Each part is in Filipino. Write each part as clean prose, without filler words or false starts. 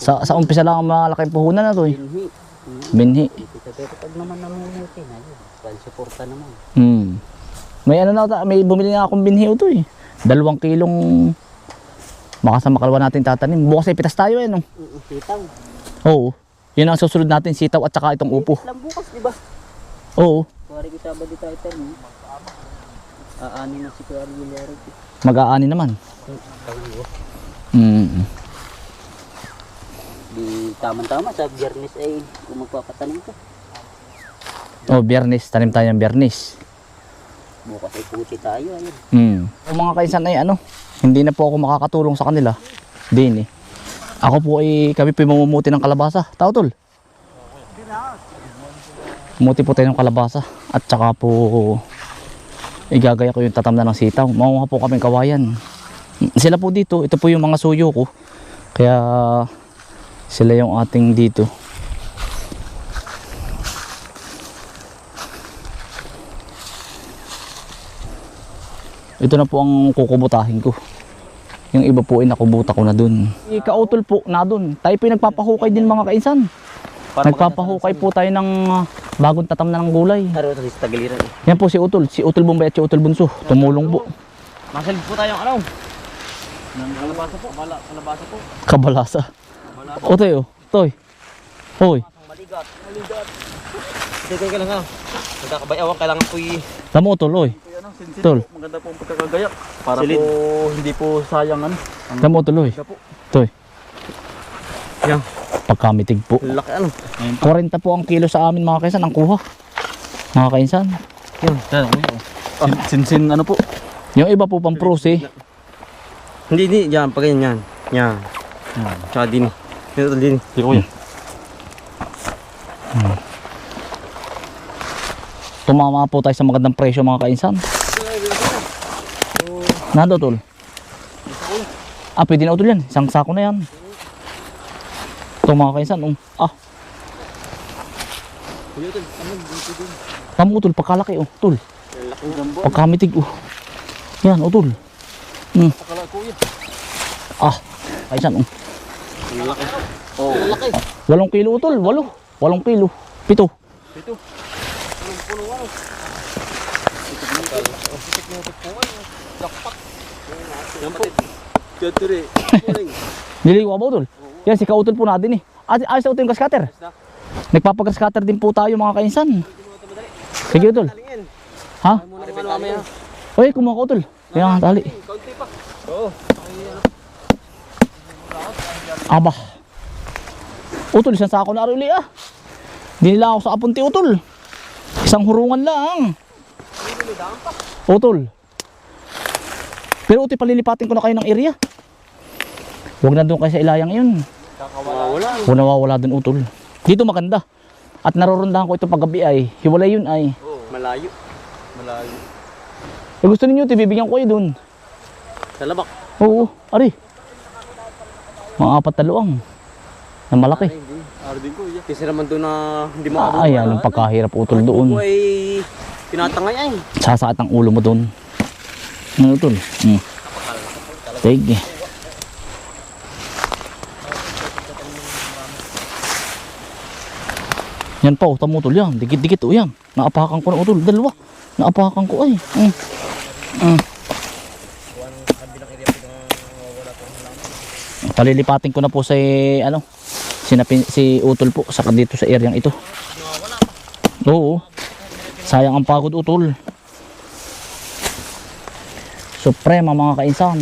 Sa umpisa lang ang malaking puhunan na to eh. Binhi. Binhi. Pero pag naman namumuti na yun, suporta naman. May ano na, may bumili na akong binhi ito eh. 2 kilong baka sa makalwa natin tatanim. Bukas ay pitas tayo eh no. Sitaw. Oo. Yun ang susunod natin, sitaw at saka itong upo. Lang bukas, di ba? Oo. Kuwari kita ba di tayo tayo? Aani na si Kuya Aguilera. Mag-aani naman. Di tama-tama sa Biyernes ay kung magpapatanim ka. Oh, Biyernes, tanim tayo ng Biyernes. Bukas ay puti tayo. Ayun. Yung mga kaisan ay ano, hindi na po ako makakatulong sa kanila. Din eh. Ako po ay, kami po mamumuti ng kalabasa. Tao tol. Muti po tayo ng kalabasa. At saka po, igagaya ko yung tatamnan ng sitaw. Mamuha po kaming kawayan. Sila po dito, ito po yung mga suyo ko. Kaya, sila yung ating dito. Ito na po ang kukubutahin ko. Yung iba po ay nakubuta ko na dun. Ikautol po na dun. Tayo po nagpapahukay din mga kainsan. Nagpapahukay po tayo ng bagong tatam na ng gulay. Araw ito sa Tagiliran. Yan po si Utol. Si Utol Bombay at si Utol Bunso. Tumulong po. Masalit po tayong ano? Ng kalabasa po. Kalabasa po. Kabalasa. Otoy oh. Toy. Hoy. Maligat. Teka lang ha. Nagkakabayawan kailangan po Tamo Utol oy. Tol. Maganda po ang pagkakagayak. Para po hindi po sayang ano. Tamo Utol oy. Toy. Yan. Pagkamitig po. Laki ano. 40 po ang kilo sa amin mga kaisan. Ang kuha. Mga kainsan. Yun. Sinsin ano po. Yung iba po pang pros eh. Hindi. Yan. Pag yan. Yan. Tsaka din. Ito din. Di ko yan. Tumama po tayo sa magandang presyo mga kainsan. Nado tol. Pwede na utol yan. Isang sako na yan. Ito mga kainsan. Tamo utol. Pagkalaki oh. Tol. Pagkamitig oh. Yan utol. Kainsan oh. Laki. 8 kilo utol. 8 kilo. 7. Yan po. Kadiri. Niliwa ba utol? Yan si kautol po natin eh. Ayos na utol yung grass-cutter. Nagpapag-grass-cutter din po tayo mga kainsan. Sige utol. Ha? Oy, kumuha ka utol. Yan, tali. Aba. Utol, isang sako na uli ah. Dinila ako sa apunti utol. Isang hurungan lang. Utol. Pero utol, palilipatin ko na kayo ng area. Huwag na doon kayo sa ilayang yun. Huwag nawawala doon utol. Dito maganda. At narorundahan ko ito paggabi ay. Hiwalay yun ay. Malayo. Gusto ninyo ito, bibigyan ko kayo doon. Sa labak. Oo, ari. Mga 4 na luang. Na malaki. Ardin ko. Kasi naman doon na hindi Ay, anong pagkahirap utol doon. Ako ay tinatangay ay. Sasakit ang ulo mo doon. Ano utol? Sige. Yan pa, tamo utol yan. Dikit-dikit o yan. Naapakan ko na utol. 2. Naapakan ko ay. Palilipatin ko na po sa ano, si utol po sa dito sa area ito. Oo. Sayang ang pagod utol. Suprema mga kainsan.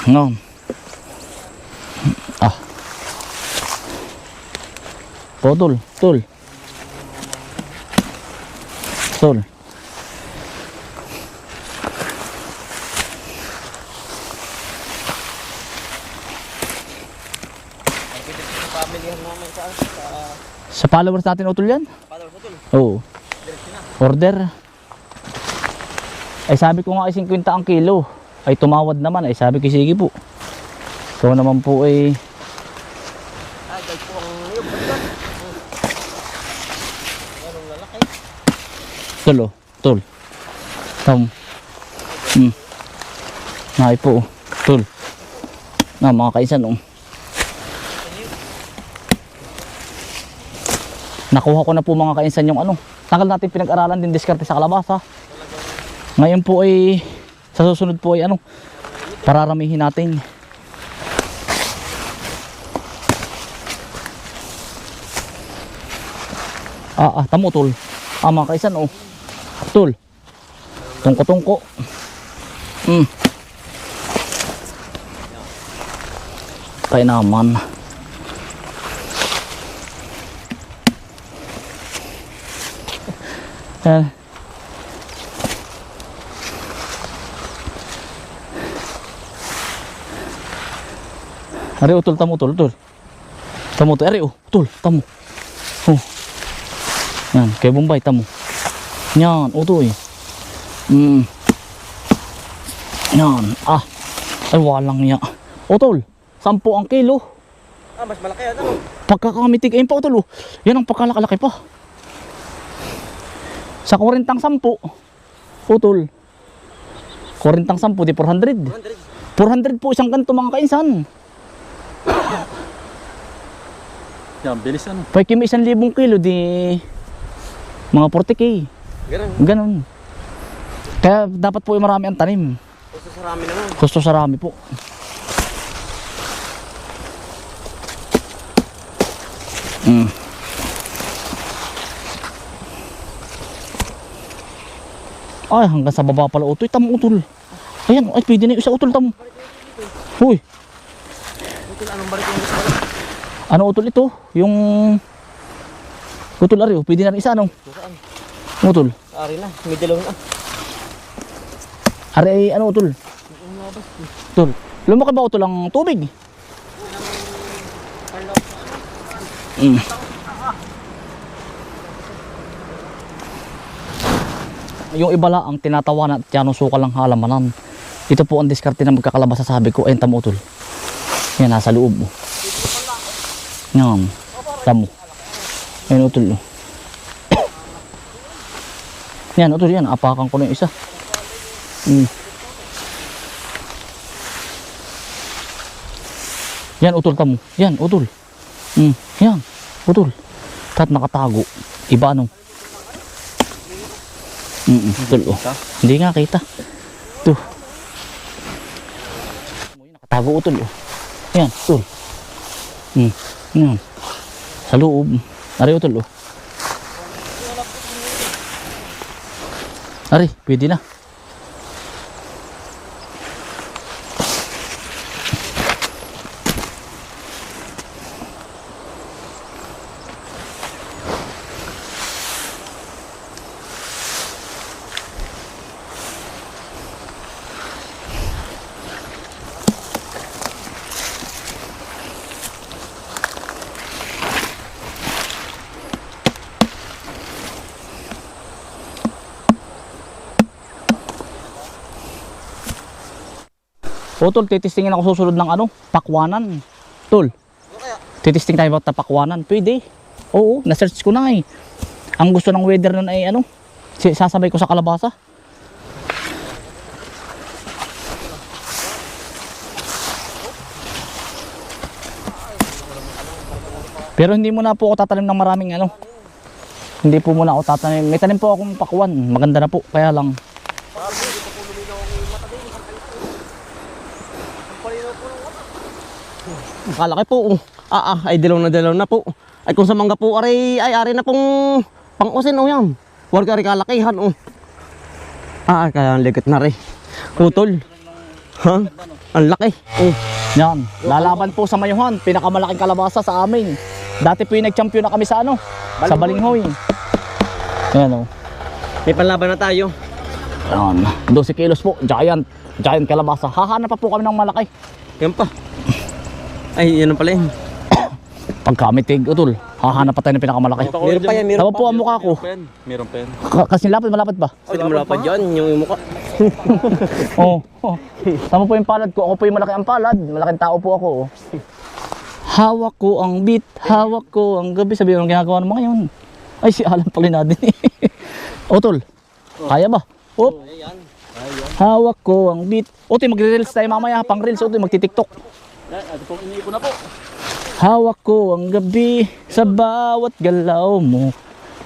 No. Tol. Sa followers natin utol yan? Oo. Order. Ay sabi ko nga ay 50 ang kilo. Ay tumawad naman. Ay sabi ko sige po. So naman po ay tol. Nahay po. Tol. Na mga kaisan oh. Nakuha ko na po mga kainsan yung ano. Tagal natin pinag-aralan din diskarte sa kalabasa. Ngayon po ay sa susunod po ay ano, pararamihin natin. Tamo tol. Mga kainsan oh. Tol. Tungko-tungko. Kaya naman. Ari utol tamo tol. Tamo to ari utol tamo. Oh. Yan, kay Bombay tamo. Yan, utoy. Yan, ay walang niya. Utol, 10 ang kilo. Mas malaki yan ano? Pagkakamitig ayun pa utol. Yan ang pagkalakalaki pa. Sa 40 10, utol. 40 10 di 400. 400 po isang ganito mga kainsan. Yan, bilis ano. Pag kimi 1,000 kilo di mga 40k. Ganon. Kaya dapat po marami ang tanim. Gusto sa rami naman. Gusto sa rami po. Ay, hanggang sa baba pala utoy. Tamo utol. Ayan, ay pwede na yung isa utol tamo. Huy. Utol, anong balik yung gusto? Ano utol ito? Yung utol ari, pwede na rin isa ano? Saan? Utol. Ari na, may dilaw na. Ari ay ano utol? Utol. Lumaki ba utol ang tubig? Yung ibala ang tinatawanan at yan ang sukal ng halamanan. Ito po ang diskarte na magkakalabasa sabi ko. Ayun tamo utol. Yan nasa loob. Yan. Tamo. Ayun utol. Yan utol yan. Apakan ko na yung isa. Yan utol tamo. Yan utol. Yan utol. Tat nakatago. Iba ano. Utol oh. Hindi nga kita. Ito. Nakatago utol oh. Yan utol. Yan. Sa loob. Ari utol oh. Ari, pwede na. O tol, titistingin ako susunod ng ano, pakwanan. Tol, titisting tayo about pakwanan. Pwede. Oo, na-search ko na eh. Ang gusto ng weather nun ay ano, sasabay ko sa kalabasa. Pero hindi muna po ako tatanim ng maraming ano. Hindi po muna ako tatanim. May tanim po akong pakwan. Maganda na po, kaya lang. Kalaki po. Ay dilaw na po. Ay kung sa mangga po ay ari na pong pang-usin o yan. Huwag ka rin kalakihan o. Kaya ang ligot na rin. Utol. Ha? Ang laki. Yan. Lalaban po sa Mayuhan. Pinakamalaking kalabasa sa amin. Dati po yung nag-champion na kami sa ano? Sa Balinghoy. Yan o. May panlaban na tayo. Yan. 12 kilos po. Giant. Giant kalabasa. Hahanap pa po kami ng malaki. Yan pa. Ay, yan ang pala yun. Pagkamitig, utol. Hahanap pa tayo ng pinakamalaki. Meron pa yan, meron Tama pa. po ang mukha ko. Meron pen. Kasi malapad ba? Ay, malapad dyan, yung mukha. Oo. Tama po yung palad ko. Ako po yung malaki ang palad. Malaking tao po ako. Oh. Hawak ko ang beat. Hawak ko ang gabi. Sabi yung ginagawa ng mga yun. Ay, si Alan pala natin eh. Utol. Kaya ba? Op. Hawak ko ang beat. Utoy, magre-reels tayo mamaya. Pang reels, utoy, magti-tiktok. Yan, ito pong iniipon na po. Hawak ko ang gabi sa bawat galaw mo.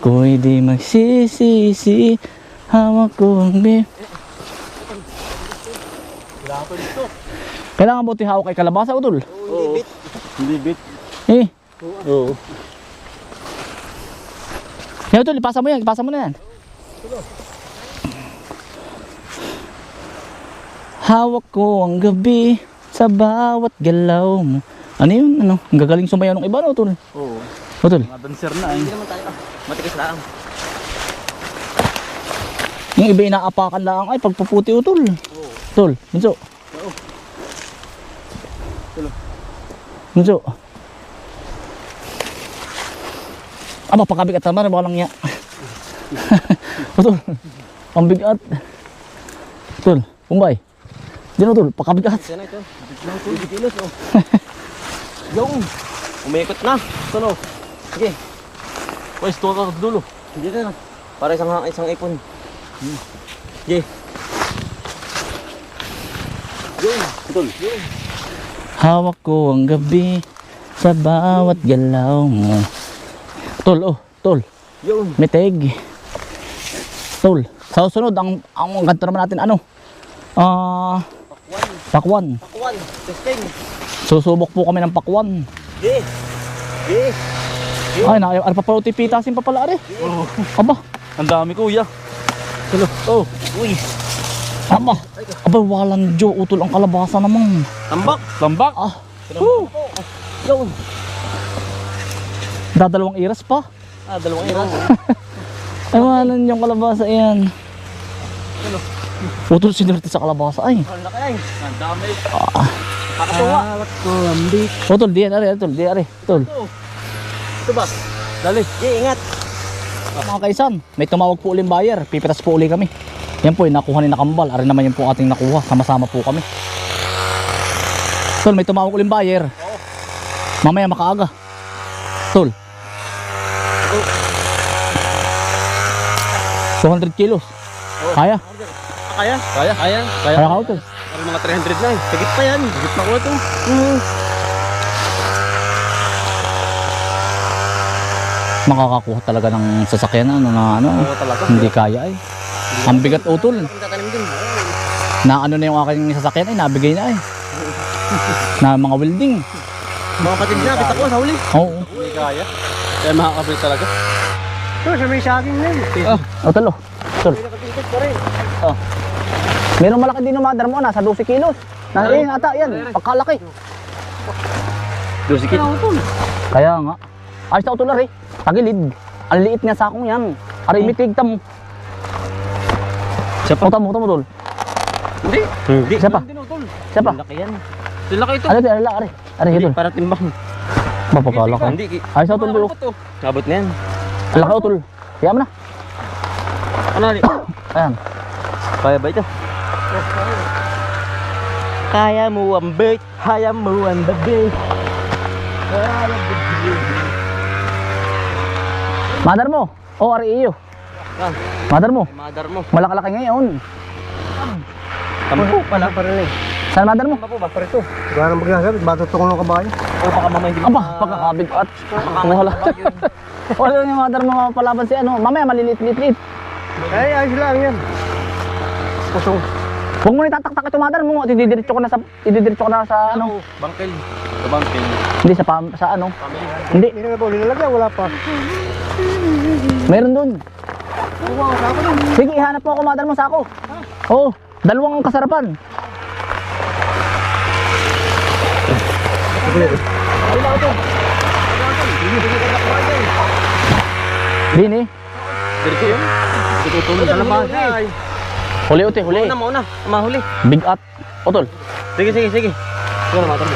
Ko'y di magsisisi. Hawak ko ang beat. Kailangan pa dito. Kailangan mo hawak kay kalabasa, utol. Oo. Hindi bit. Eh, Oo. yan utol, ipasa mo yan, ipasa mo na yan. Hawak ko ang gabi sa bawat galaw mo. Ano yun? Ano? Ang gagaling sumayaw ng iba, no, utol? Oo. Utol. Mga dancer na eh. Hindi naman tayo. Matigas lang. Yung iba inaapakan lang ay pagpuputi, utol. Utol, minso. Minso. Aba, pakabigat naman, baka lang niya. Utol, pambigat. Utol, kumbay. Diyan, utol, pakabigat. Yan na ito. 20 kilos oh. Yung. Umikot na. Ito no. Sige. Pwes, tuwa ka dulo. Hindi na. Para isang ipon. Sige. Yung. Tol. Yung. Hawak ko ang gabi sa bawat galaw mo. Tol, oh, tol. Yung. Meteg. Tol. Sa susunod, ang ganito naman natin, ano? Pakwan. Pakuan. Testing. Susubok po kami ng pakwan. Sige. Sige. Ay, ano pa pala, pitasin pa pala, are. Aba, Ang dami kuya. tulo. Oh, Uy. aba. Aba, walang jo, utol ang kalabasa naman. Tambak. Lambak. Ah, whew. Yung. Dadalawang iras pa. Dalawang iras. Ay, walang yung kalabasa yan. Utol, sinurti sa kalabasa, ay. Ang laki ay. Ang dami. Kakatuwa. ko ang beat. Utol, di yan, are, utol, di are. Utol. Ito ba? Dali. Sige, ingat. Mga kaisan, may tumawag po uling buyer. Pipitas po uli kami. Yan po, nakuha ni Nakambal. Ari naman yung po ating nakuha. Sama-sama po kami. Tol, may tumawag uling buyer. Mamaya makaaga. Tol. 200 kilos. Kaya. Kaya? Kaya? Kaya? Kaya? Kaya ka, Utol. Parang mga 300 na eh. Sigit pa yan. Sigit pa ko ito. Makakakuha talaga ng sasakyan na ano, Oo talaga. hindi kaya ay. Ang bigat, Utol. Ang tatanim din. Na ano na yung aking sasakyan ay, nabigay na ay. Na mga welding. Mga kapatid na, kita ko sa huli. Oo. Hindi kaya. Kaya makakabit talaga. Ito, sa may saging na yun. Utol, oh. Utol. Pinakapilit ko rin. Oh. Merong malaki din yung mother mo, nasa 12 kilos. Nasa yun ata, yan. Pagkalaki. 12 kilo. Kaya nga. Ayos na utol, ari. Tagilid. Ang liit nga sakong yan. Ari, mitig tam. Siya pa. Utol, tol. Hindi. Hindi. Siya pa. Siya pa. Laki yan. Laki ito. Ano, ari, ari. Ari, Hindi, utol. para timbang. Mapagkalaki. Hindi. Ayos na utol, bro. Kabot na yan. Ang laki utol. Kaya mo na. Ano ni? Ayan. Kaya ba ito? Kaya mo ang bait. Kaya mo ang babi. Mother mo. O, ari iyo. Yan. Mother mo. Mother mo. Malakalaki ngayon. Tampo pala pa rin eh. Saan mother mo? Tampo ba? Parito. Wala nang magkakabit, matutulong ng kabayo. O baka mamay hindi Aba, pagkakabigat. Wala. Wala yung mother mo palaban si ano. Mamaya maliliit-liit. Ay, ayos lang yan. Pusong. Huwag mo nitataktak ito mother mo. Ididiretso ko na sa ano. Bangkel. Sa bangkel. Hindi sa ano. Hindi. Hindi na ba nilalagyan, wala pa. Meron dun. Sige, ihanap po ako mother mo sa ako. Oo. Dalawang kasarapan. Dini. Dito yun. Tutulong sa labas eh. Huli uti, huli. Mauna. Mahuli. Big at. Otol. Sige. Sige na matang.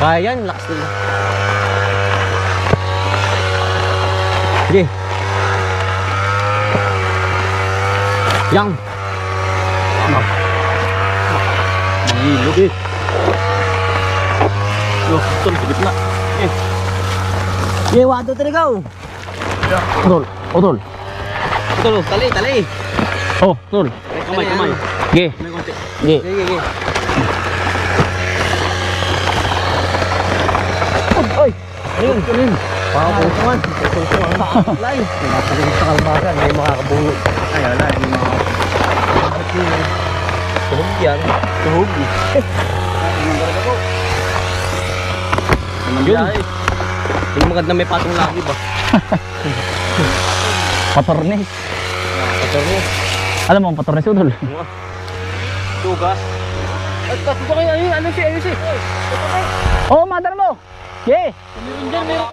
Kaya yan. Lakas nila. Sige. Yang. Mangilog eh. Oh, ito, sa gitna. Ye, wato talaga. Otol. Otol. Ito, tali. Oh, otol. kamay, kamay. Ge. May konti. Ge. Sige. Oy. Ayun, ayun. Pakakultungan. Pakakultungan. Lain. Napagigit sa kalbasan. May makakabulog. Ay, wala. Hindi mga... Tuhog yan. Tuhog. Yun. Yung maganda may patong lagi ba? Patornis. Patornis. Alam mo ang patornis udol? Tugas. At kaso ba kayo? Ayun si. Oo, madar mo. Ge.